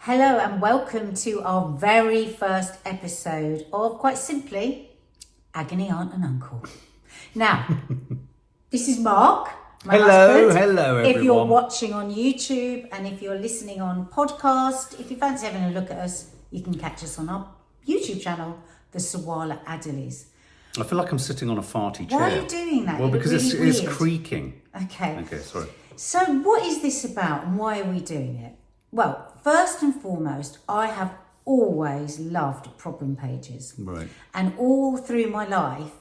Hello and welcome to our very first episode of, quite simply, Agony Aunt and Uncle. Now, this is Mark, my husband. Hello everyone. If you're watching on YouTube and if you're listening on podcast, if you fancy having a look at us, you can catch us on our YouTube channel, the Sawalha-Adderleys. I feel like I'm sitting on a farty chair. Why are you doing that? Well, because really it's weird. creaking. Okay, sorry. So what is this about and why are we doing it? Well, first and foremost, I have always loved problem pages. Right. And all through my life,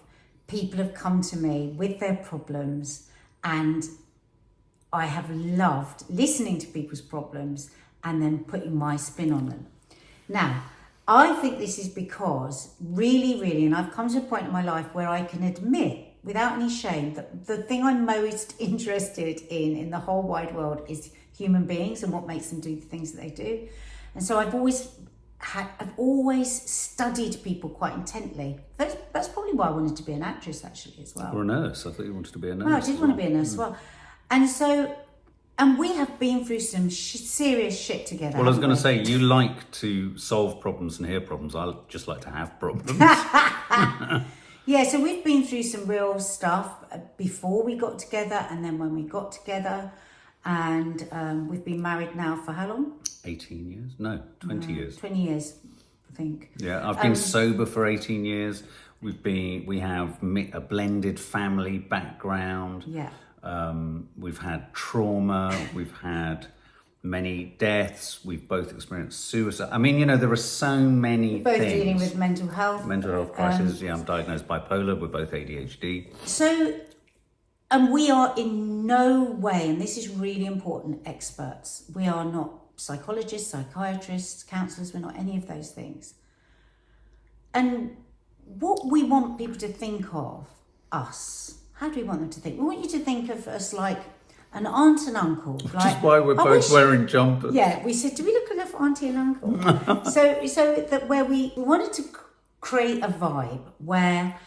people have come to me with their problems, and I have loved listening to people's problems and then putting my spin on them. Now, I think this is because really, and I've come to a point in my life where I can admit without any shame that the thing I'm most interested in the whole wide world is human beings and what makes them do the things that they do. And so I've always studied people quite intently. That's probably why I wanted to be an actress actually as well. Or a nurse. I thought you wanted to be a nurse. No, I did want to be a nurse as well. And we have been through some serious shit together. Well, I was going to say, you like to solve problems and hear problems. I just like to have problems. Yeah, so we've been through some real stuff before we got together and then when we got together. And we've been married now for how long? 18 years? No, 20 years. 20 years, I think. Yeah, I've been sober for 18 years. We have a blended family background. Yeah. We've had trauma. We've had many deaths. We've both experienced suicide. I mean, there are so many things. Both dealing with mental health. Mental health crisis. I'm diagnosed bipolar. We're both ADHD. And we are in no way, and this is really important, experts. We are not psychologists, psychiatrists, counsellors. We're not any of those things. And what we want people to think of us, how do we want them to think? We want you to think of us like an aunt and uncle. Which is why we're both wearing jumpers. Yeah, we said, do we look enough auntie and uncle? so that where we wanted to create a vibe where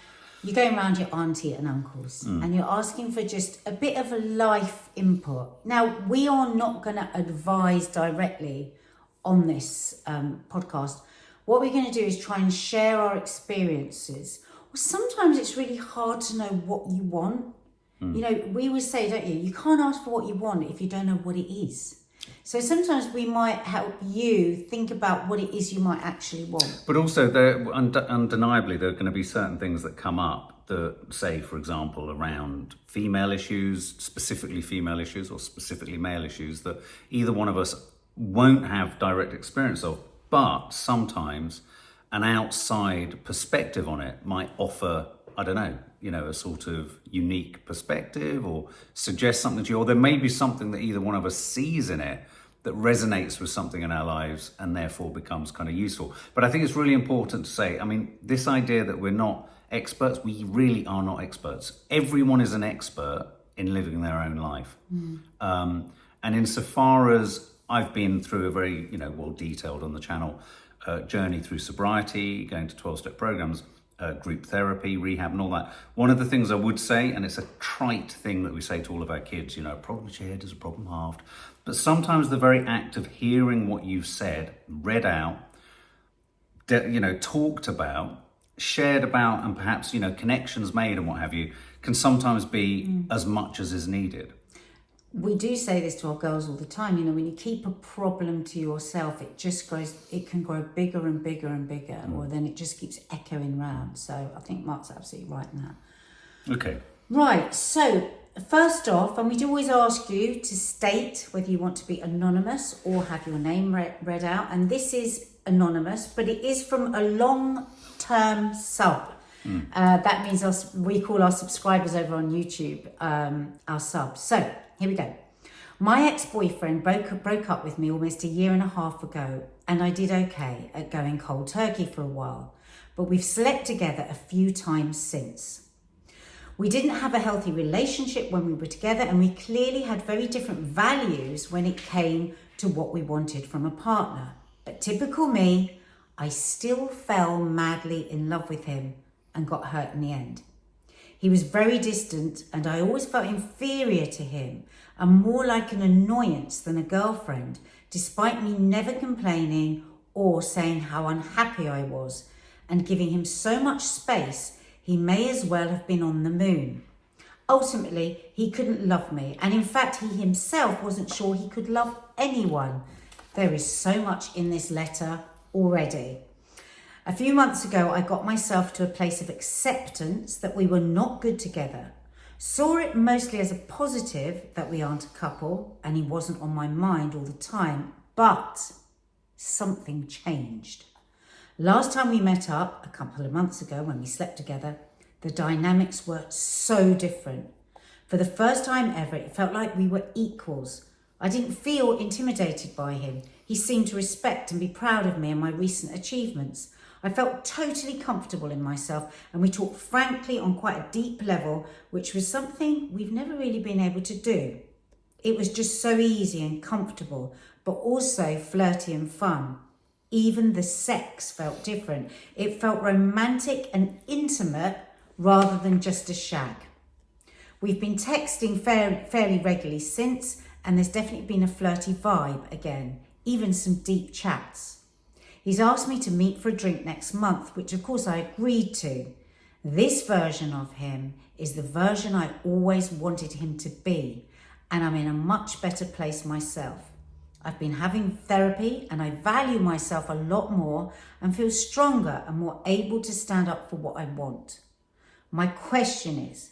you're going around your auntie and uncles and you're asking for just a bit of a life input. Now, we are not going to advise directly on this podcast. What we're going to do is try and share our experiences. Well, sometimes it's really hard to know what you want. We always say, don't you? You can't ask for what you want if you don't know what it is. So sometimes we might help you think about what it is you might actually want. But also, undeniably, there are going to be certain things that come up that, say, for example, around female issues, specifically female issues or specifically male issues that either one of us won't have direct experience of, but sometimes an outside perspective on it might offer, I don't know, a sort of unique perspective or suggest something to you, or there may be something that either one of us sees in it that resonates with something in our lives and therefore becomes kind of useful. But I think it's really important to say, this idea that we're not experts, we really are not experts. Everyone is an expert in living their own life. And insofar as I've been through a very, well detailed on the channel, journey through sobriety, going to 12-step programs, group therapy, rehab and all that. One of the things I would say, and it's a trite thing that we say to all of our kids, a problem shared is a problem halved. But sometimes the very act of hearing what you've said, read out, talked about, shared about, and perhaps, connections made and what have you, can sometimes be as much as is needed. We do say this to our girls all the time, when you keep a problem to yourself, it can grow bigger and bigger and bigger, or then it just keeps echoing round. So I think Mark's absolutely right in that. Okay. Right, so first off, and we do always ask you to state whether you want to be anonymous or have your name read out, and this is anonymous, but it is from a long-term sub. That means we call our subscribers over on YouTube our subs. So here we go. My ex-boyfriend broke up with me almost a year and a half ago, and I did okay at going cold turkey for a while, but we've slept together a few times since. We didn't have a healthy relationship when we were together, and we clearly had very different values when it came to what we wanted from a partner. But typical me, I still fell madly in love with him and got hurt in the end. He was very distant, and I always felt inferior to him and more like an annoyance than a girlfriend despite me never complaining or saying how unhappy I was, and giving him so much space, he may as well have been on the moon. Ultimately, he couldn't love me, and in fact, he himself wasn't sure he could love anyone. There is so much in this letter already. A few months ago, I got myself to a place of acceptance that we were not good together. Saw it mostly as a positive that we aren't a couple, and he wasn't on my mind all the time, but something changed. Last time we met up, a couple of months ago when we slept together, the dynamics were so different. For the first time ever, it felt like we were equals. I didn't feel intimidated by him. He seemed to respect and be proud of me and my recent achievements. I felt totally comfortable in myself, and we talked frankly on quite a deep level, which was something we've never really been able to do. It was just so easy and comfortable, but also flirty and fun. Even the sex felt different. It felt romantic and intimate rather than just a shag. We've been texting fairly regularly since, and there's definitely been a flirty vibe again, even some deep chats. He's asked me to meet for a drink next month, which of course I agreed to. This version of him is the version I always wanted him to be, and I'm in a much better place myself. I've been having therapy and I value myself a lot more and feel stronger and more able to stand up for what I want. My question is,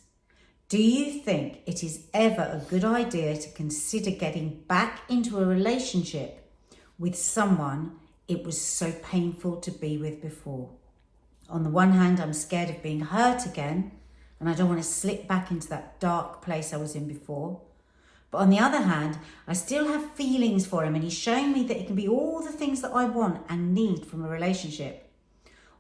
do you think it is ever a good idea to consider getting back into a relationship with someone it was so painful to be with before? On the one hand, I'm scared of being hurt again, and I don't want to slip back into that dark place I was in before. But on the other hand, I still have feelings for him, and he's showing me that it can be all the things that I want and need from a relationship.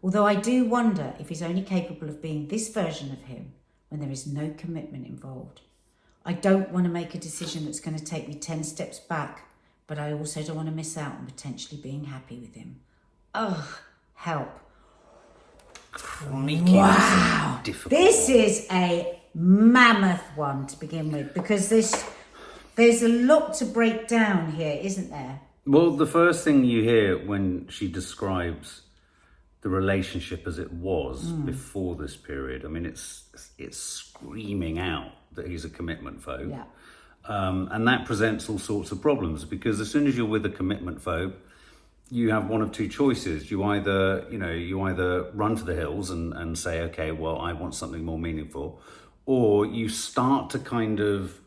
Although I do wonder if he's only capable of being this version of him when there is no commitment involved. I don't want to make a decision that's going to take me 10 steps back, but I also don't want to miss out on potentially being happy with him. Ugh, help. Crikey, Wow. difficult. This is a mammoth one to begin with, because there's a lot to break down here, isn't there? Well, the first thing you hear when she describes the relationship as it was before this period, I mean, it's screaming out that he's a commitment phobe. Yeah. And that presents all sorts of problems, because as soon as you're with a commitment phobe, you have one of two choices. You either run to the hills and say, okay, well, I want something more meaningful, or you start to kind of,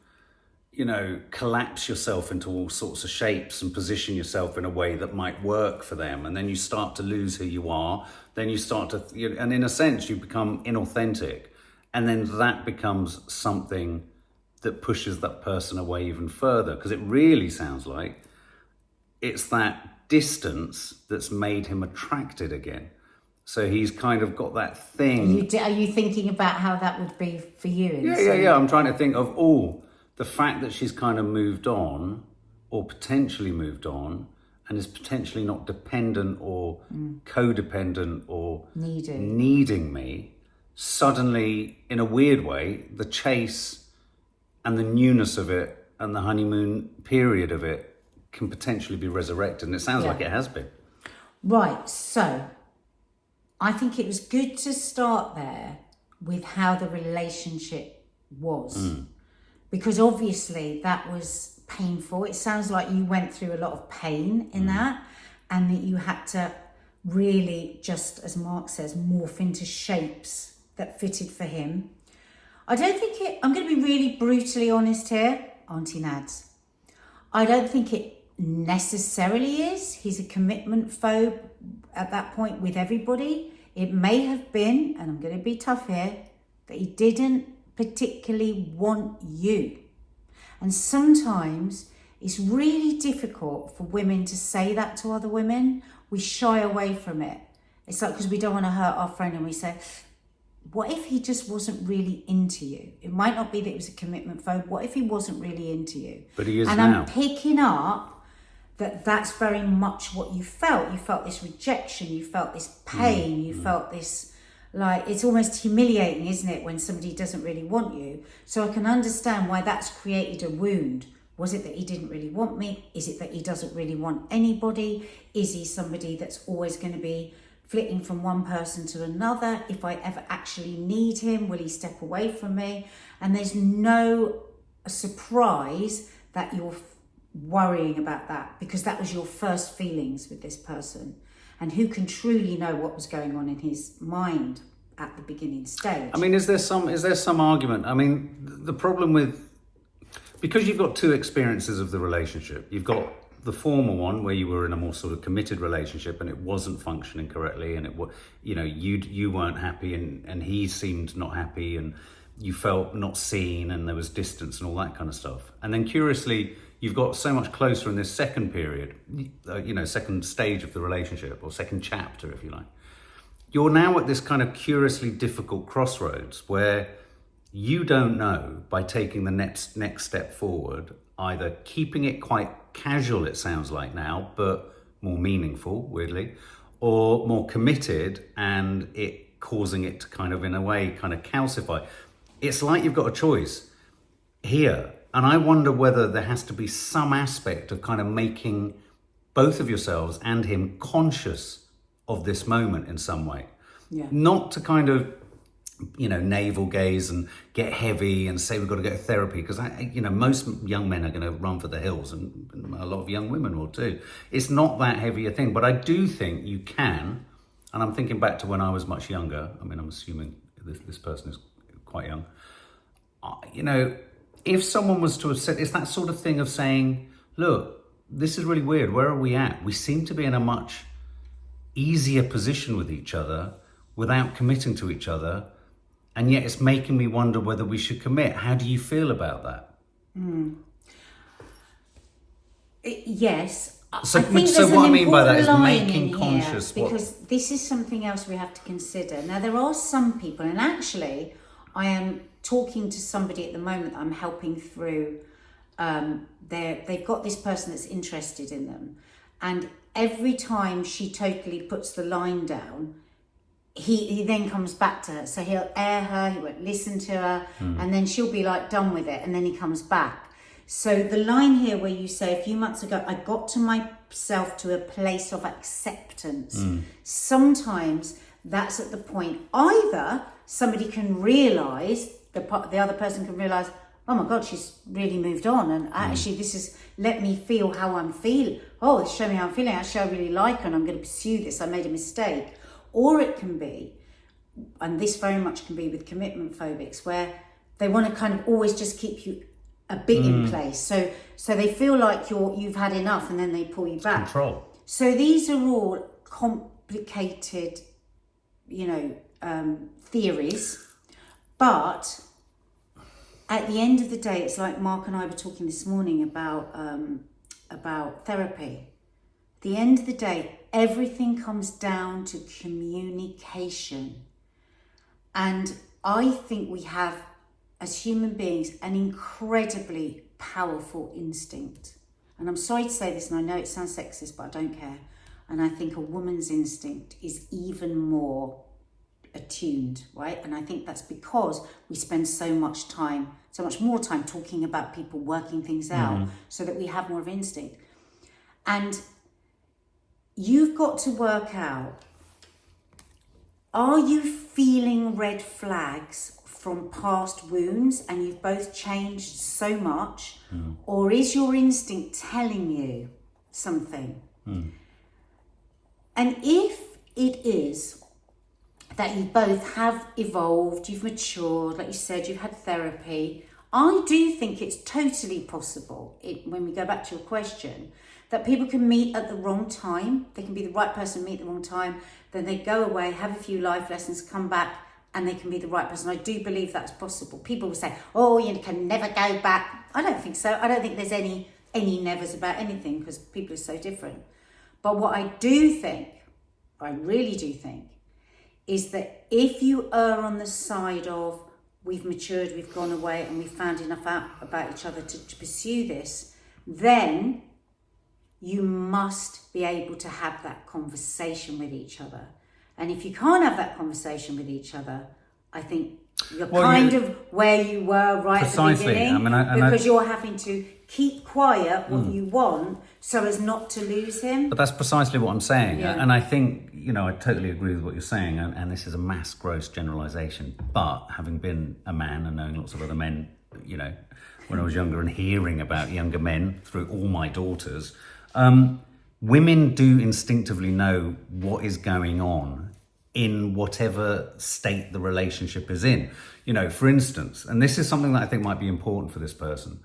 collapse yourself into all sorts of shapes and position yourself in a way that might work for them. And then you start to lose who you are. Then you start to, and in a sense, you become inauthentic. And then that becomes something that pushes that person away even further, because it really sounds like it's that distance that's made him attracted again. So he's kind of got that thing. Are you thinking about how that would be for you? Yeah. I'm trying to think of, the fact that she's kind of moved on, or potentially moved on, and is potentially not dependent or codependent or needing me. Suddenly, in a weird way, the chase and the newness of it and the honeymoon period of it can potentially be resurrected. And it sounds like it has been. Right, so I think it was good to start there with how the relationship was. Because obviously that was painful. It sounds like you went through a lot of pain in that, and that you had to really, just as Mark says, morph into shapes that fitted for him. I don't think I'm going to be really brutally honest here, Auntie Nads. I don't think it necessarily is. He's a commitment phobe at that point with everybody. It may have been, and I'm going to be tough here, that he didn't particularly want you. And sometimes it's really difficult for women to say that to other women. We shy away from it. It's like, because we don't want to hurt our friend, and we say, what if he just wasn't really into you? It might not be that he was a commitment phobe. What if he wasn't really into you? But he is and now. I'm picking up that that's very much what you felt. You felt this rejection. You felt this pain. You felt this, like, it's almost humiliating, isn't it, when somebody doesn't really want you? So I can understand why that's created a wound Was it that he didn't really want me? Is it that he doesn't really want anybody? Is he somebody that's always going to be flitting from one person to another? If I ever actually need him, will he step away from me? And there's no surprise that you're worrying about that, because that was your first feelings with this person. And who can truly know what was going on in his mind at the beginning stage? I mean, is there some argument? I mean, the problem with, because you've got two experiences of the relationship. You've got the former one where you were in a more sort of committed relationship and it wasn't functioning correctly, and it was, you know, you weren't happy and he seemed not happy, and you felt not seen, and there was distance and all that kind of stuff. And then curiously, you've got so much closer in this second period, second stage of the relationship, or second chapter, if you like. You're now at this kind of curiously difficult crossroads where you don't know, by taking the next step forward, either keeping it quite casual, it sounds like now, but more meaningful, weirdly, or more committed and it causing it to kind of, in a way, kind of calcify. It's like you've got a choice here. And I wonder whether there has to be some aspect of kind of making both of yourselves and him conscious of this moment in some way. Yeah. Not to kind of, navel gaze and get heavy and say we've got to go to therapy, because most young men are going to run for the hills, and a lot of young women will too. It's not that heavy a thing, but I do think you can. And I'm thinking back to when I was much younger. I mean, I'm assuming this person is quite young. If someone was to have said, it's that sort of thing of saying, look, this is really weird. Where are we at? We seem to be in a much easier position with each other without committing to each other. And yet it's making me wonder whether we should commit. How do you feel about that? Yes. So I think what I mean by that is making conscious. Because this is something else we have to consider. Now, there are some people, and actually I am talking to somebody at the moment that I'm helping through. They've got this person that's interested in them. And every time she totally puts the line down, he then comes back to her. So he'll air her, he won't listen to her, and then she'll be like done with it, and then he comes back. So the line here where you say a few months ago, I got to myself to a place of acceptance. Sometimes that's at the point either somebody can realise, the other person can realise, oh my God, she's really moved on, and actually this is, let me feel how I'm feeling. Oh, show me how I'm feeling. Actually, I really like her and I'm going to pursue this. I made a mistake. Or it can be, and this very much can be with commitment phobics, where they want to kind of always just keep you a bit in place. So they feel like you've had enough, and then they pull you back. Control. So these are all complicated, theories. But at the end of the day, it's like Mark and I were talking this morning about therapy. At the end of the day, everything comes down to communication. And I think we have, as human beings, an incredibly powerful instinct. And I'm sorry to say this, and I know it sounds sexist, but I don't care. And I think a woman's instinct is even more attuned, right? And I think that's because we spend so much more time talking about people working things out, so that we have more of instinct. And you've got to work out, are you feeling red flags from past wounds and you've both changed so much, or is your instinct telling you something? And if it is that you both have evolved, you've matured, like you said, you've had therapy, I do think it's totally possible, when we go back to your question, that people can meet at the wrong time. They can be the right person, meet at the wrong time, then they go away, have a few life lessons, come back, and they can be the right person. I do believe that's possible. People will say, oh, you can never go back. I don't think so. I don't think there's any nevers about anything, because people are so different. But what I do think, I really do think, is that if you err on the side of we've matured, we've gone away, and we've found enough out about each other to pursue this, then you must be able to have that conversation with each other. And if you can't have that conversation with each other, I think you're Well, kind of where you were right Precisely. at the beginning, I mean, because you're having to keep quiet what you want so as not to lose him. But that's precisely what I'm saying. Yeah. And I think, I totally agree with what you're saying. And this is a mass gross generalization. But having been a man and knowing lots of other men, when I was younger and hearing about younger men through all my daughters, women do instinctively know what is going on in whatever state the relationship is in. For instance, and this is something that I think might be important for this person.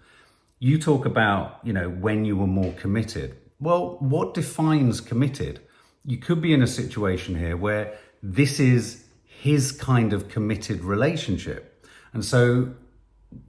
You talk about, when you were more committed. Well, what defines committed? You could be in a situation here where this is his kind of committed relationship. And so,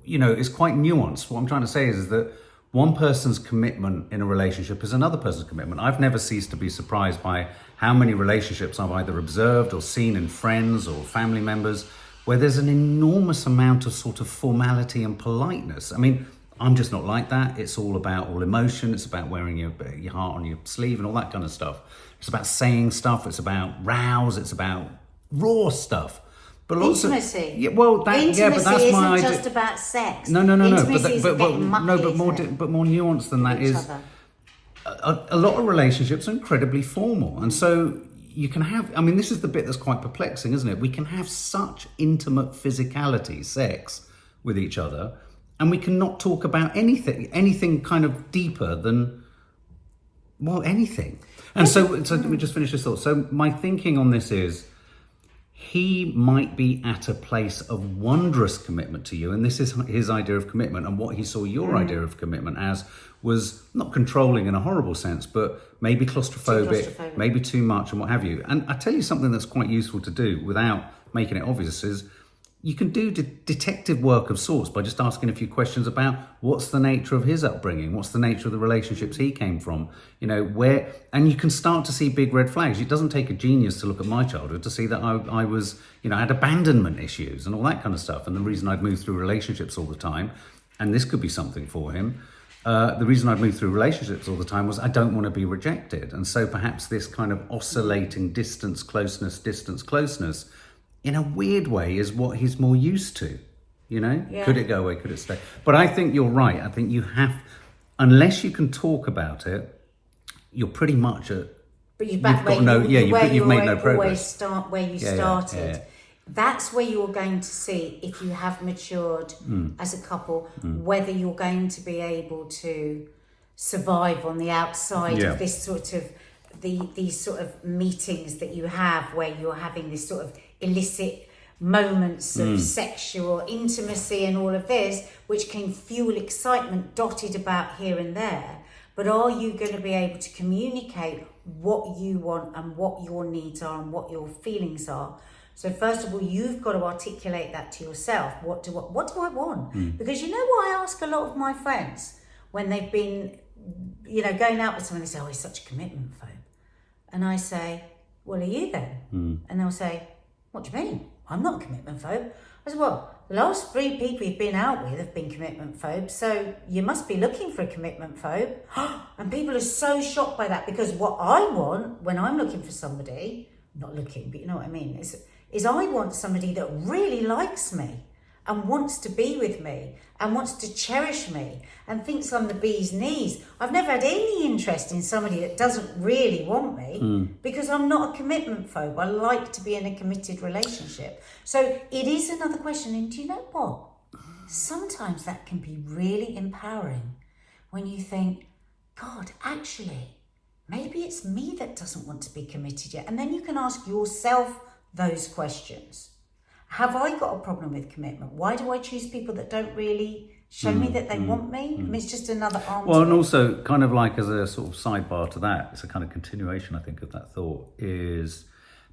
it's quite nuanced. What I'm trying to say is that one person's commitment in a relationship is another person's commitment. I've never ceased to be surprised by how many relationships I've either observed or seen in friends or family members where there's an enormous amount of sort of formality and politeness. I mean, I'm just not like that. It's all about all emotion. It's about wearing your heart on your sleeve and all that kind of stuff. It's about saying stuff. It's about rows. It's about raw stuff. But lots Intimacy. Of, yeah, well, that, Intimacy yeah, but that's isn't my idea. just about sex. No. Intimacy is getting But more nuanced than that is a lot of relationships are incredibly formal, and so you can have. I mean, this is the bit that's quite perplexing, isn't it? We can have such intimate physicality, sex, with each other, and we cannot talk about anything kind of deeper than, well, anything. And so let me just finish this thought. So my thinking on this is, he might be at a place of wondrous commitment to you, and this is his idea of commitment, and what he saw your idea of commitment as was not controlling in a horrible sense, but maybe claustrophobic, maybe too much, and what have you. And I tell you something that's quite useful to do without making it obvious is, you can do detective work of sorts by just asking a few questions about what's the nature of his upbringing, what's the nature of the relationships he came from, where, and you can start to see big red flags. It doesn't take a genius to look at my childhood to see that I was, I had abandonment issues and all that kind of stuff. And the reason I'd moved through relationships all the time, and this could be something for him, the reason I'd moved through relationships all the time was I don't want to be rejected. And so perhaps this kind of oscillating distance, closeness, in a weird way is what he's more used to, Yeah. Could it go away? Could it stay? But I think you're right. I think you have, unless you can talk about it, you're pretty much at. But you've made no progress. Always start where you started. Yeah. That's where you're going to see if you have matured as a couple, whether you're going to be able to survive on the outside of this sort of these sort of meetings that you have, where you're having this sort of illicit moments of sexual intimacy and all of this, which can fuel excitement dotted about here and there. But are you going to be able to communicate what you want and what your needs are and what your feelings are? So first of all, you've got to articulate that to yourself. What do I want? Because you know what I ask a lot of my friends when they've been, going out with someone, they say, oh, he's such a commitment phobe. And I say, well, are you then? And they'll say, what do you mean? I'm not a commitment phobe. I said, well, the last 3 people you've been out with have been commitment phobes, so you must be looking for a commitment phobe. And people are so shocked by that, because what I want when I'm looking for somebody, not looking, but you know what I mean, is I want somebody that really likes me and wants to be with me and wants to cherish me and thinks I'm the bee's knees. I've never had any interest in somebody that doesn't really want me because I'm not a commitment phobe. I like to be in a committed relationship. So it is another question. And do you know what? Sometimes that can be really empowering when you think, God, actually, maybe it's me that doesn't want to be committed yet. And then you can ask yourself those questions. Have I got a problem with commitment? Why do I choose people that don't really show me that they want me? I mean, it's just another arm. Well, and also kind of like as a sort of sidebar to that, it's a kind of continuation, I think, of that thought, is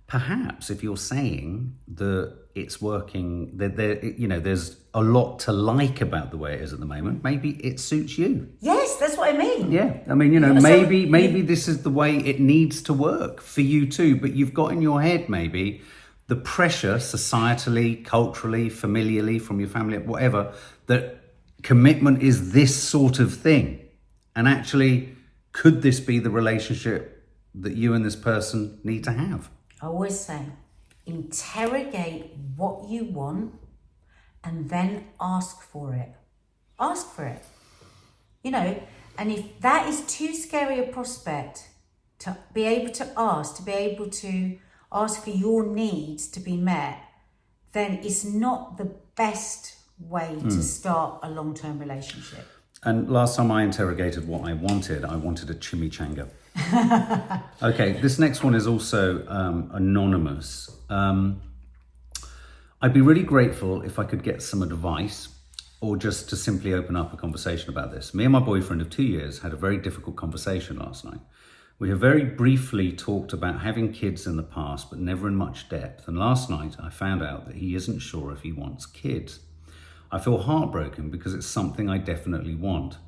perhaps if you're saying that it's working, that there's a lot to like about the way it is at the moment, maybe it suits you. Yes, that's what I mean. Yeah, I mean, maybe this is the way it needs to work for you too, but you've got in your head maybe the pressure societally, culturally, familiarly, from your family, whatever, that commitment is this sort of thing. And actually, could this be the relationship that you and this person need to have? I always say, interrogate what you want, and then ask for it. Ask for it. You know, and if that is too scary a prospect to be able to ask for your needs to be met, then it's not the best way to start a long-term relationship. And last time I interrogated what I wanted a chimichanga. Okay, this next one is also anonymous. I'd be really grateful if I could get some advice or just to simply open up a conversation about this. Me and my boyfriend of 2 years had a very difficult conversation last night. We have very briefly talked about having kids in the past, but never in much depth. And last night I found out that he isn't sure if he wants kids. I feel heartbroken because it's something I definitely want.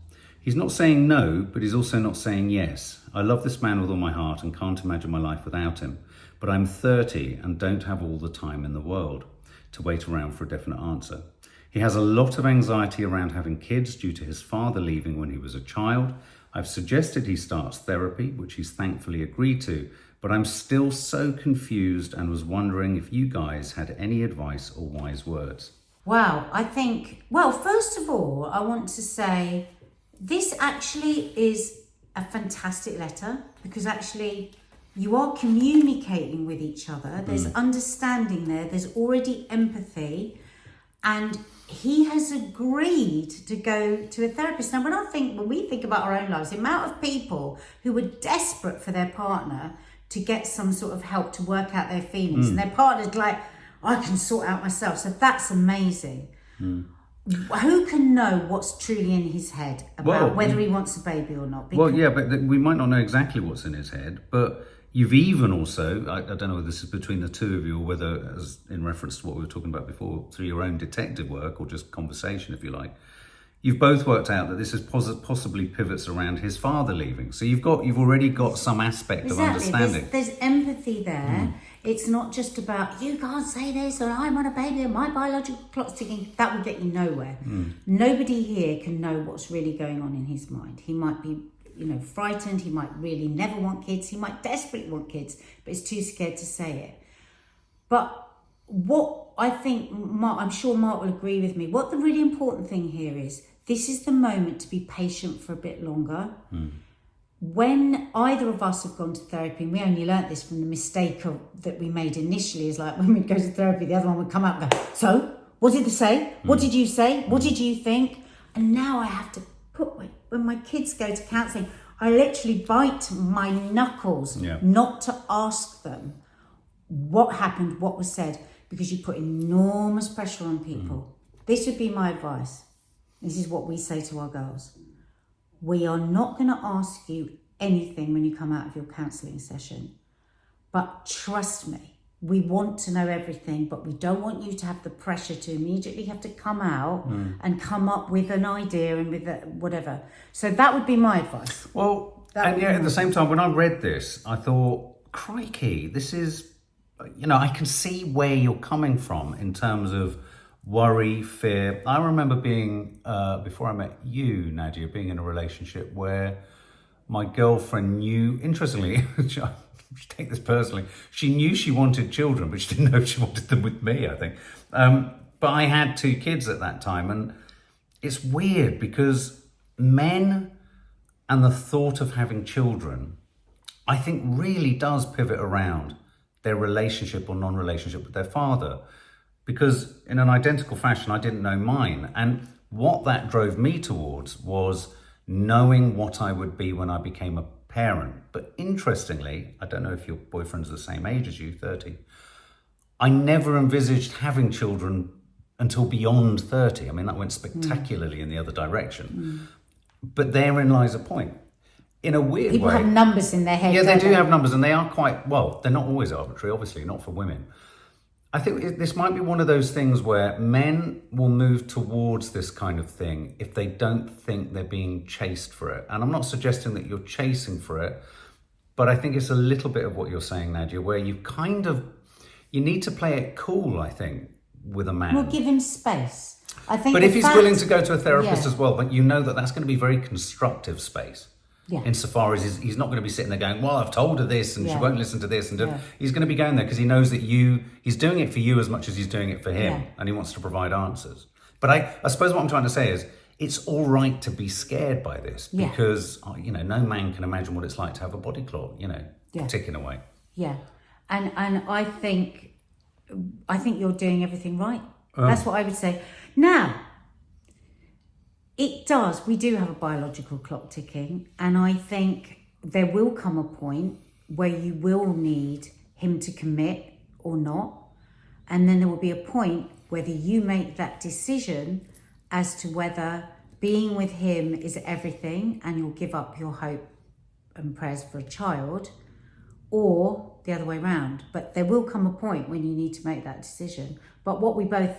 He's not saying no, but he's also not saying yes. I love this man with all my heart and can't imagine my life without him. But I'm 30 and don't have all the time in the world to wait around for a definite answer. He has a lot of anxiety around having kids due to his father leaving when he was a child. I've suggested he starts therapy, which he's thankfully agreed to, but I'm still so confused and was wondering if you guys had any advice or wise words. Wow, I think, well, first of all, I want to say this actually is a fantastic letter, because actually you are communicating with each other. There's understanding there. There's already empathy. And he has agreed to go to a therapist. Now, when we think about our own lives, the amount of people who were desperate for their partner to get some sort of help to work out their feelings, and their partner's like, I can sort out myself. So that's amazing. Who can know what's truly in his head about whether he wants a baby or not? Well, yeah, but we might not know exactly what's in his head, but you've even also, I don't know whether this is between the two of you or whether, as in reference to what we were talking about before, through your own detective work or just conversation, if you like, you've both worked out that this is possibly pivots around his father leaving. So you've already got some aspect of understanding. There's empathy there. It's not just about, you can't say this, or I'm on a baby and my biological clock's ticking. That will get you nowhere. Nobody here can know what's really going on in his mind. He might be, frightened. He might really never want kids. He might desperately want kids, but he's too scared to say it. But what I think, I'm sure Mark will agree with me, what the really important thing here is, this is the moment to be patient for a bit longer. When either of us have gone to therapy, and we only learnt this from the mistake that we made initially, is like when we'd go to therapy, the other one would come up and go, so, what did they say? What did you say? What did you think? And now I have to when my kids go to counselling, I literally bite my knuckles not to ask them what happened, what was said, because you put enormous pressure on people. This would be my advice. This is what we say to our girls. We are not going to ask you anything when you come out of your counselling session, but trust me, we want to know everything, but we don't want you to have the pressure to immediately have to come out and come up with an idea and with whatever. So that would be my advice. Well, and yeah, at the same time, when I read this, I thought, crikey, this is, I can see where you're coming from in terms of worry, fear. I remember being, before I met you, Nadia, being in a relationship where my girlfriend knew, interestingly, she take this personally, she knew she wanted children, but she didn't know if she wanted them with me, I think. But I had 2 kids at that time, and it's weird because men and the thought of having children, I think really does pivot around their relationship or non-relationship with their father. Because in an identical fashion, I didn't know mine. And what that drove me towards was knowing what I would be when I became a parent. But interestingly, I don't know if your boyfriend's the same age as you, 30, I never envisaged having children until beyond 30. I mean, that went spectacularly in the other direction. But therein lies a point. In a weird way. People have numbers in their head. Yeah, they do have numbers, and they are quite, well, they're not always arbitrary, obviously, not for women. I think this might be one of those things where men will move towards this kind of thing if they don't think they're being chased for it. And I'm not suggesting that you're chasing for it, but I think it's a little bit of what you're saying, Nadia, where you need to play it cool, I think, with a man. Well, give him space. I think. But if he's willing to go to a therapist as well, but you know that that's going to be very constructive space. Yeah. Insofar as he's not going to be sitting there going, well, I've told her this and she Yeah. won't listen to this. And Yeah. he's going to be going there because he knows that he's doing it for you as much as he's doing it for him. Yeah. And he wants to provide answers. But I suppose what I'm trying to say is it's all right to be scared by this Yeah. because, no man can imagine what it's like to have a body clock, Yeah. ticking away. Yeah. And I think you're doing everything right. That's what I would say. Now, we do have a biological clock ticking, and I think there will come a point where you will need him to commit or not, and then there will be a point whether you make that decision as to whether being with him is everything and you'll give up your hope and prayers for a child, or the other way around. But there will come a point when you need to make that decision. But what we're both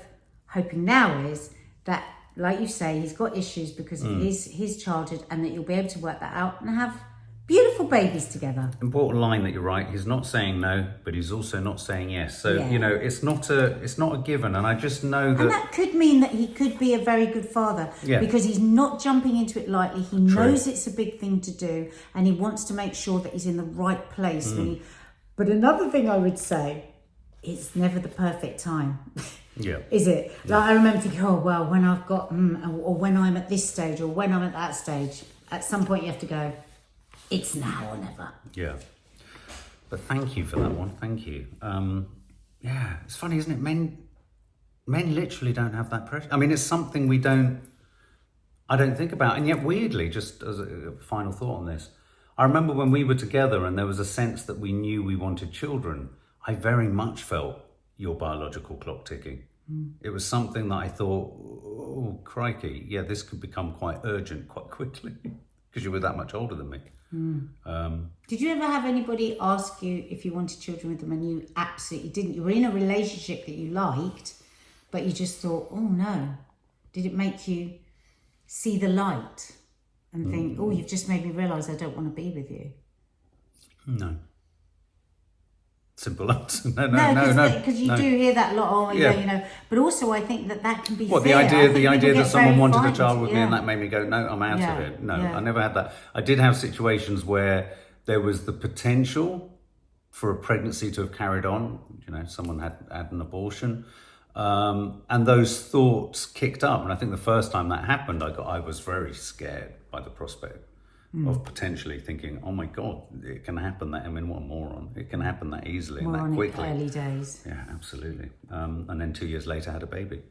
hoping now is that, like you say, he's got issues because of his childhood, and that you'll be able to work that out and have beautiful babies together. Important line that you're right. He's not saying no, but he's also not saying yes. So, Yeah. it's not a given. And I just know that... And that could mean that he could be a very good father, Yeah. because he's not jumping into it lightly. He knows it's a big thing to do, and he wants to make sure that he's in the right place. But another thing I would say, it's never the perfect time. Yeah. Is it? Like, I remember thinking, oh, well, when I've got, or when I'm at this stage, or when I'm at that stage, at some point you have to go, it's now or never. Yeah. But thank you for that one. Thank you. Yeah, it's funny, isn't it? Men literally don't have that pressure. I mean, it's something I don't think about. And yet, weirdly, just as a final thought on this, I remember when we were together and there was a sense that we knew we wanted children, I very much felt your biological clock ticking. It was something that I thought, oh, crikey, yeah, this could become quite urgent quite quickly because you were that much older than me. Did you ever have anybody ask you if you wanted children with them and you absolutely didn't? You were in a relationship that you liked, but you just thought, oh no. Did it make you see the light and think, oh, you've just made me realise I don't want to be with you? No. Simple answer. No. Because you do hear that a lot. But also I think that can be. What, fair. the idea that someone wanted a frightened. child with me Yeah. and that made me go, no, I'm out Yeah. of it. No, Yeah. I never had that. I did have situations where there was the potential for a pregnancy to have carried on. Someone had an abortion. And those thoughts kicked up. And I think the first time that happened, I was very scared by the prospect of potentially thinking, oh my God, it can happen that, what a moron. It can happen that easily and that Moronic quickly. early days. Yeah, absolutely. And then 2 years later, had a baby.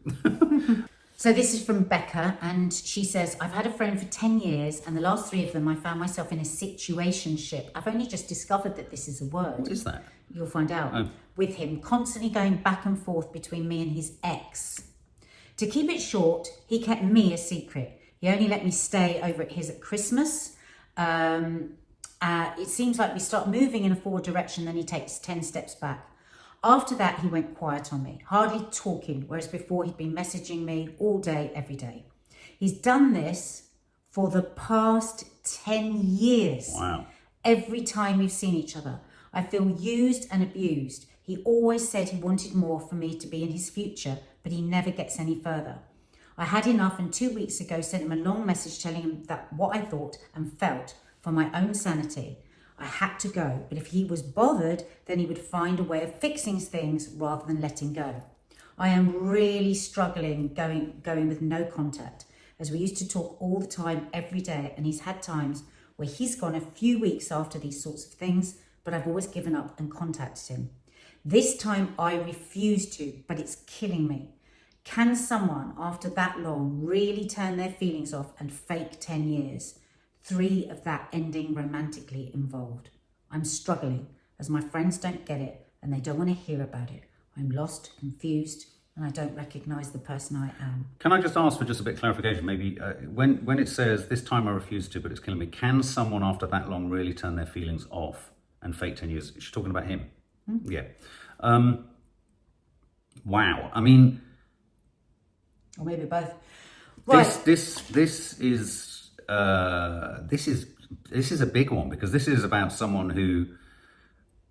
So this is from Becca, and she says, I've had a friend for 10 years, and the last 3 of them I found myself in a situationship. I've only just discovered that this is a word. What is that? You'll find out. Oh. With him constantly going back and forth between me and his ex. To keep it short, he kept me a secret. He only let me stay over at his at Christmas. It seems like we start moving in a forward direction, then he takes 10 steps back. After that, he went quiet on me, hardly talking, whereas before he'd been messaging me all day, every day. He's done this for the past 10 years. Wow. Every time we've seen each other, I feel used and abused. He always said he wanted more for me to be in his future, but he never gets any further. I had enough, and 2 weeks ago sent him a long message telling him that what I thought and felt for my own sanity. I had to go, but if he was bothered, then he would find a way of fixing things rather than letting go. I am really struggling going with no contact, as we used to talk all the time, every day, and he's had times where he's gone a few weeks after these sorts of things, but I've always given up and contacted him. This time I refuse to, but it's killing me. Can someone, after that long, really turn their feelings off and fake 10 years? 3 of that ending romantically involved. I'm struggling, as my friends don't get it and they don't want to hear about it. I'm lost, confused, and I don't recognise the person I am. Can I just ask for just a bit of clarification? Maybe when it says, this time I refuse to, but it's killing me, can someone after that long really turn their feelings off and fake 10 years? She's talking about him. Yeah. Wow. I mean... Or maybe both. Right. This is a big one, because this is about someone who,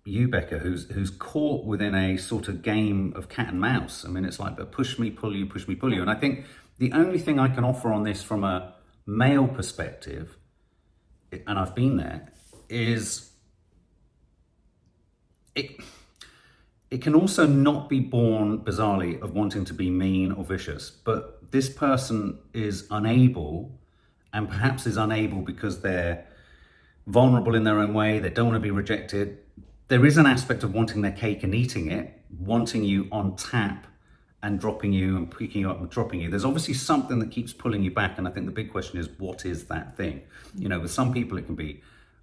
you, Becca, who's caught within a sort of game of cat and mouse. I mean, it's like a push me, pull you, push me, pull you. And I think the only thing I can offer on this from a male perspective and I've been there, is it can also not be born, bizarrely, of wanting to be mean or vicious, but this person is unable, and perhaps is unable because they're vulnerable in their own way, they don't want to be rejected. There is an aspect of wanting their cake and eating it, wanting you on tap and dropping you and picking you up and dropping you. There's obviously something that keeps pulling you back, and I think the big question is, what is that thing? You know, with some people it can be,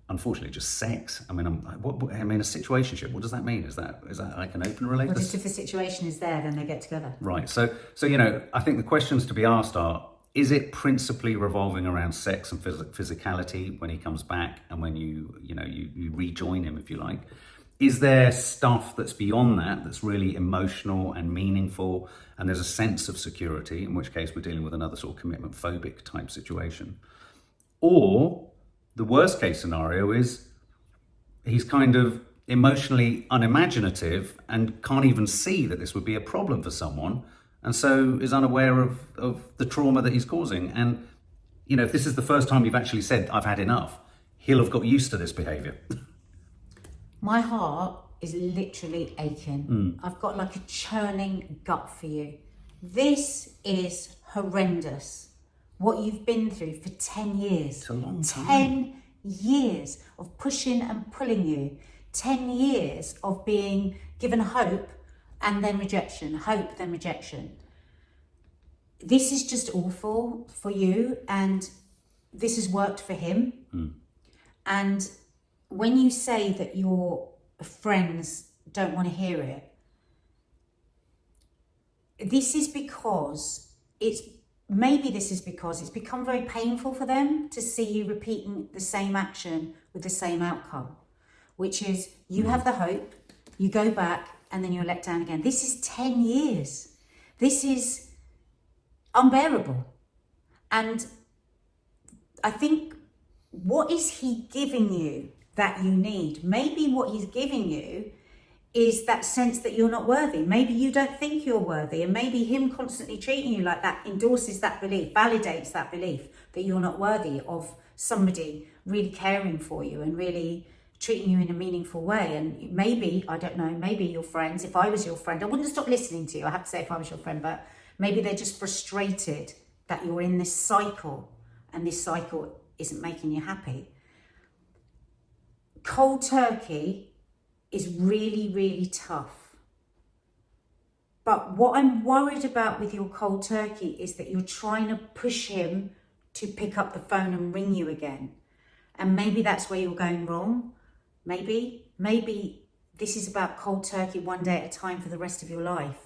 unfortunately, just sex. I mean, a situationship. What does that mean? Is that like an open relationship? Well, just if the situation is there, then they get together. Right. So you know, I think the questions to be asked are: is it principally revolving around sex and physicality when he comes back, and when you rejoin him, if you like? Is there stuff that's beyond that, that's really emotional and meaningful, and there's a sense of security, in which case we're dealing with another sort of commitment phobic type situation? Or the worst case scenario is he's kind of emotionally unimaginative and can't even see that this would be a problem for someone, and so is unaware of the trauma that he's causing. And, you know, if this is the first time you've actually said, I've had enough, he'll have got used to this behaviour. My heart is literally aching. I've got like a churning gut for you. This is horrendous. What you've been through for 10 years. It's a long time. 10 years of pushing and pulling you. 10 years of being given hope and then rejection. Hope, then rejection. This is just awful for you, and this has worked for him. And when you say that your friends don't want to hear it, this is because it's become very painful for them to see you repeating the same action with the same outcome, which is you have the hope, you go back, and then you're let down again. This is 10 years. This is unbearable. And I think, what is he giving you that you need? Maybe what he's giving you is that sense that you're not worthy. Maybe you don't think you're worthy, and maybe him constantly treating you like that endorses that belief, validates that belief that you're not worthy of somebody really caring for you and really treating you in a meaningful way. And maybe, I don't know, maybe your friends, if I was your friend, I wouldn't stop listening to you, I have to say, if I was your friend, but maybe they're just frustrated that you're in this cycle and this cycle isn't making you happy. Cold turkey is really, really tough. But what I'm worried about with your cold turkey is that you're trying to push him to pick up the phone and ring you again. And maybe that's where you're going wrong. Maybe this is about cold turkey one day at a time for the rest of your life.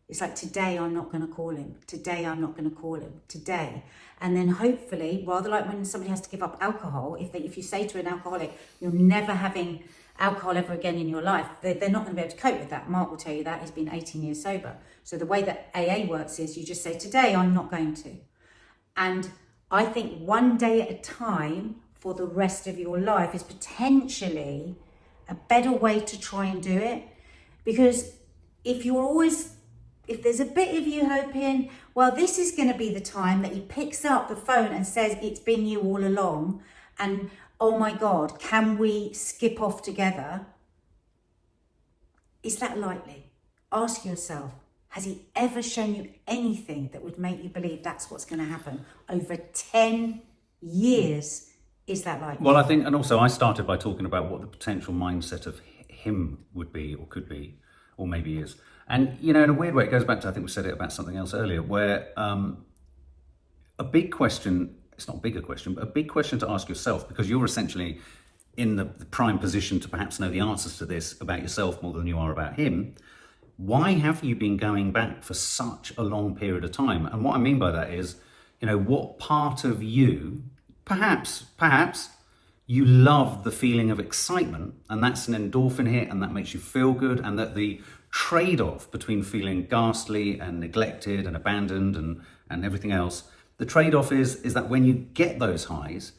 It's like, today I'm not going to call him. Today I'm not going to call him. Today. And then hopefully, rather like when somebody has to give up alcohol, if you say to an alcoholic, you're never having alcohol ever again in your life, they're not going to be able to cope with that. Mark will tell you that. He's been 18 years sober. So the way that AA works is you just say, today I'm not going to. And I think one day at a time for the rest of your life is potentially a better way to try and do it. Because if there's a bit of you hoping, well, this is going to be the time that he picks up the phone and says, it's been you all along, and oh my God, can we skip off together? Is that likely? Ask yourself, has he ever shown you anything that would make you believe that's what's going to happen? Over 10 years, is that likely? Well, I think, and also I started by talking about what the potential mindset of him would be, or could be, or maybe is. And, you know, in a weird way, it goes back to, I think we said it about something else earlier, where a big question, it's not a bigger question, but a big question to ask yourself, because you're essentially in the prime position to perhaps know the answers to this about yourself more than you are about him. Why have you been going back for such a long period of time? And what I mean by that is, you know, what part of you, perhaps, you love the feeling of excitement, and that's an endorphin hit, and that makes you feel good, and that the trade-off between feeling ghastly and neglected and abandoned and everything else, the trade-off is that when you get those highs,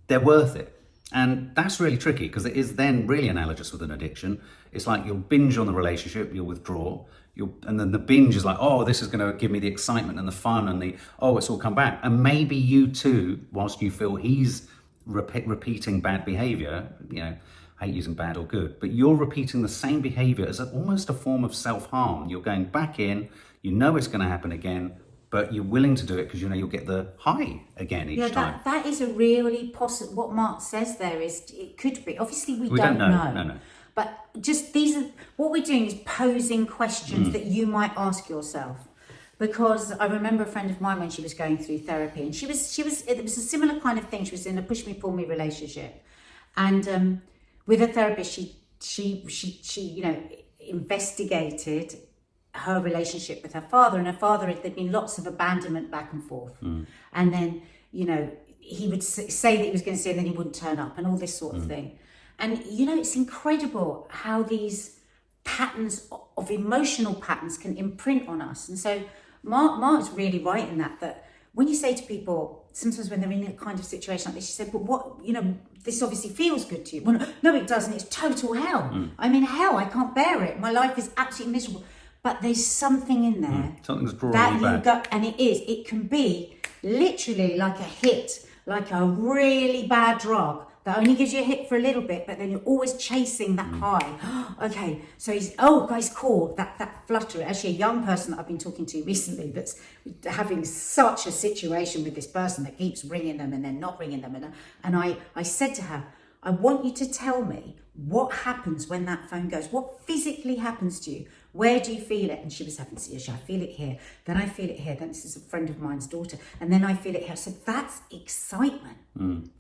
they're worth it. And that's really tricky, because it is then really analogous with an addiction. It's like you'll binge on the relationship, you'll withdraw, and then the binge is like, oh, this is going to give me the excitement and the fun and it's all come back. And maybe you too, whilst you feel he's repeating bad behavior, I hate using bad or good, but you're repeating the same behavior as almost a form of self-harm. You're going back in, you know it's going to happen again, but you're willing to do it because you know you'll get the high again each time. That is a really possible. What Mark says there is it could be. Obviously, we don't know. know. No. But just these are what we're doing is posing questions that you might ask yourself. Because I remember a friend of mine when she was going through therapy, and it was a similar kind of thing. She was in a push me pull me relationship, and with a therapist, she investigated her relationship with her father, and her father, there'd been lots of abandonment back and forth, and then he would say that he was going to see, and then he wouldn't turn up, and all this sort of thing. And it's incredible how these patterns of emotional patterns can imprint on us. And so Mark's really right in that when you say to people, sometimes when they're in a kind of situation like this, she said, but what, this obviously feels good to you. Well, no, it doesn't. It's total hell. I'm in hell. I can't bear it. My life is absolutely miserable. But there's something in there. Something's drawing you back. And it can be literally like a hit, like a really bad drug that only gives you a hit for a little bit, but then you're always chasing that high. Okay, so he's cool. That flutter. Actually, a young person that I've been talking to recently that's having such a situation with this person that keeps ringing them and then not ringing them. And I said to her, I want you to tell me what happens when that phone goes. What physically happens to you? Where do you feel it? And she was having to say, I feel it here. Then I feel it here. Then this is a friend of mine's daughter. And then I feel it here. So that's excitement.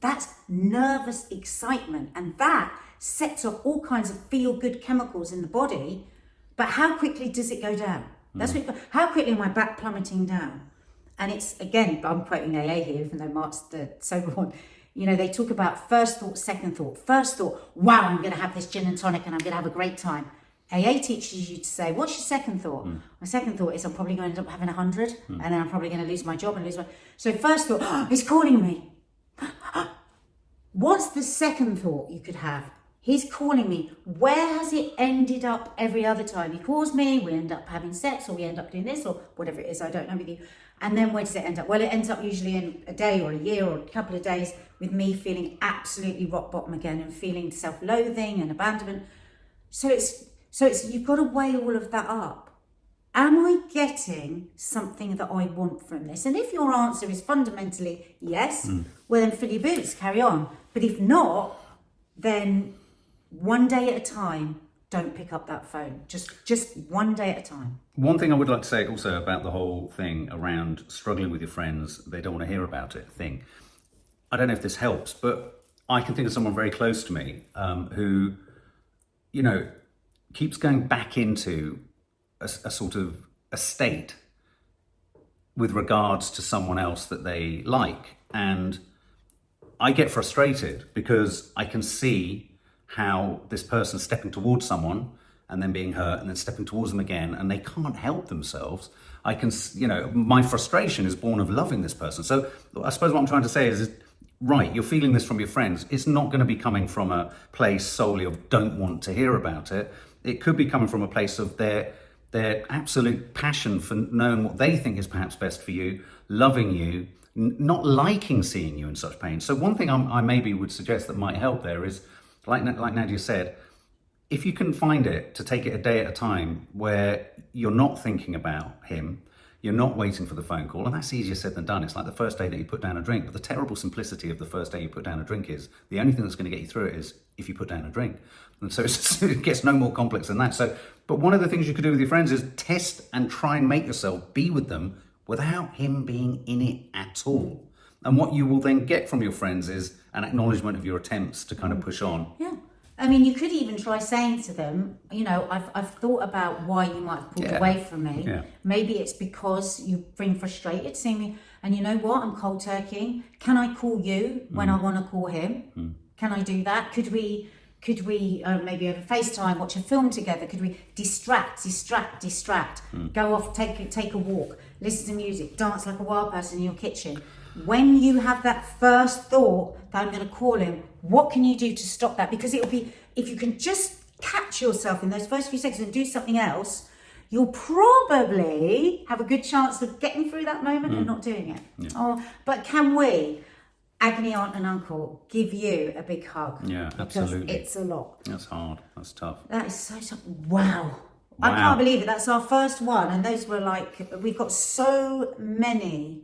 That's nervous excitement. And that sets off all kinds of feel-good chemicals in the body. But how quickly does it go down? How quickly am I back plummeting down? And it's, again, I'm quoting AA here, even though Mark's the sober one. They talk about first thought, second thought. First thought, wow, I'm going to have this gin and tonic and I'm going to have a great time. AA teaches you to say, what's your second thought? My second thought is I'm probably going to end up having 100 and then I'm probably going to lose my job and lose my... So first thought, he's calling me. What's the second thought you could have? He's calling me. Where has it ended up every other time? He calls me, we end up having sex, or we end up doing this, or whatever it is, I don't know with you. And then where does it end up? Well, it ends up usually in a day or a year or a couple of days with me feeling absolutely rock bottom again and feeling self-loathing and abandonment. So it's you've got to weigh all of that up. Am I getting something that I want from this? And if your answer is fundamentally yes, well then fill your boots, carry on. But if not, then one day at a time, don't pick up that phone. Just one day at a time. One thing I would like to say also about the whole thing around struggling with your friends, they don't want to hear about it thing. I don't know if this helps, but I can think of someone very close to me who, keeps going back into a sort of a state with regards to someone else that they like. And I get frustrated because I can see how this person's stepping towards someone and then being hurt and then stepping towards them again, and they can't help themselves. I can, my frustration is born of loving this person. So I suppose what I'm trying to say is right, you're feeling this from your friends. It's not going to be coming from a place solely of don't want to hear about it. It could be coming from a place of their absolute passion for knowing what they think is perhaps best for you, loving you, not liking seeing you in such pain. So one thing I maybe would suggest that might help there is, like Nadia said, if you can find it, to take it a day at a time where you're not thinking about him, you're not waiting for the phone call, and that's easier said than done. It's like the first day that you put down a drink, but the terrible simplicity of the first day you put down a drink is the only thing that's going to get you through it is if you put down a drink. And so it gets no more complex than that. So, but one of the things you could do with your friends is test and try and make yourself be with them without him being in it at all. And what you will then get from your friends is an acknowledgement of your attempts to kind of push on. Yeah. I mean, you could even try saying to them, I've thought about why you might have pulled away from me. Yeah. Maybe it's because you've been frustrated seeing me. And you know what? I'm cold turkey. Can I call you when I want to call him? Can I do that? Could we maybe over FaceTime, watch a film together? Could we distract? Go off, take a walk, listen to music, dance like a wild person in your kitchen. When you have that first thought that I'm going to call him, what can you do to stop that? Because it'll be, if you can just catch yourself in those first few seconds and do something else, you'll probably have a good chance of getting through that moment and not doing it. Yeah. But can we? agony aunt and uncle give you a big hug. Yeah, because absolutely. it's a lot. That's hard. That's tough. That is so tough. Wow. I can't believe it. That's our first one, and those were like, we've got so many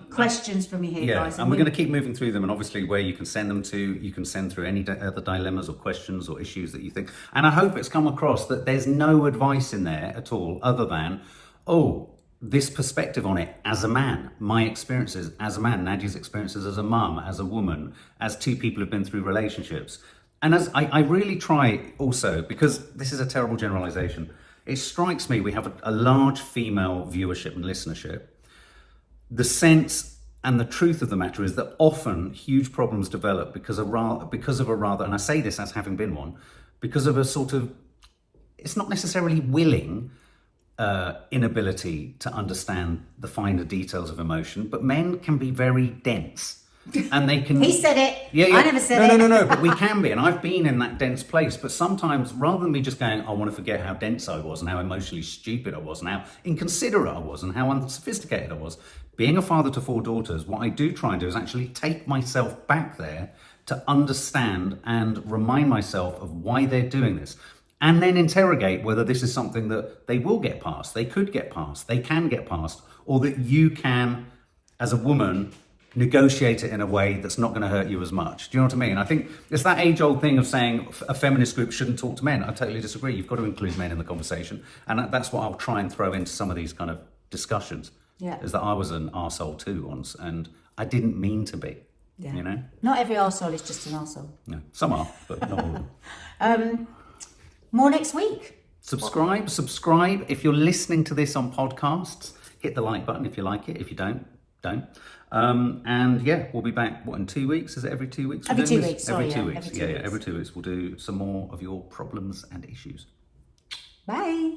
questions from you here, guys. And we're going to keep moving through them, and obviously where you can send them to, you can send through any other dilemmas or questions or issues that you think. And I hope it's come across that there's no advice in there at all other than, this perspective on it as a man, my experiences as a man, Nadia's experiences as a mum, as a woman, as two people who've been through relationships. And as I really try also, because this is a terrible generalization, it strikes me we have a large female viewership and listenership. The sense and the truth of the matter is that often huge problems develop because of a rather, and I say this as having been one, because of a sort of, it's not necessarily willing inability to understand the finer details of emotion, but men can be very dense. And they can. He said it. Yeah. I never said it. No. But we can be, and I've been in that dense place. But sometimes, rather than me just going, I want to forget how dense I was, and how emotionally stupid I was, and how inconsiderate I was, and how unsophisticated I was, being a father to 4 daughters, what I do try and do is actually take myself back there to understand and remind myself of why they're doing this, and then interrogate whether this is something that they will get past, they could get past, they can get past, or that you can, as a woman, negotiate it in a way that's not going to hurt you as much. Do you know what I mean? I think it's that age-old thing of saying a feminist group shouldn't talk to men. I totally disagree. You've got to include men in the conversation. And that's what I'll try and throw into some of these kind of discussions. Yeah. Is that I was an arsehole too once, and I didn't mean to be. Yeah. You know? Not every arsehole is just an arsehole. No, some are, but not all of them. More next week. Subscribe. If you're listening to this on podcasts, hit the like button if you like it. If you don't. And yeah, we'll be back, in 2 weeks? Is it every 2 weeks? Every 2 weeks, sorry. Every 2 weeks. Every 2 weeks. We'll do some more of your problems and issues. Bye.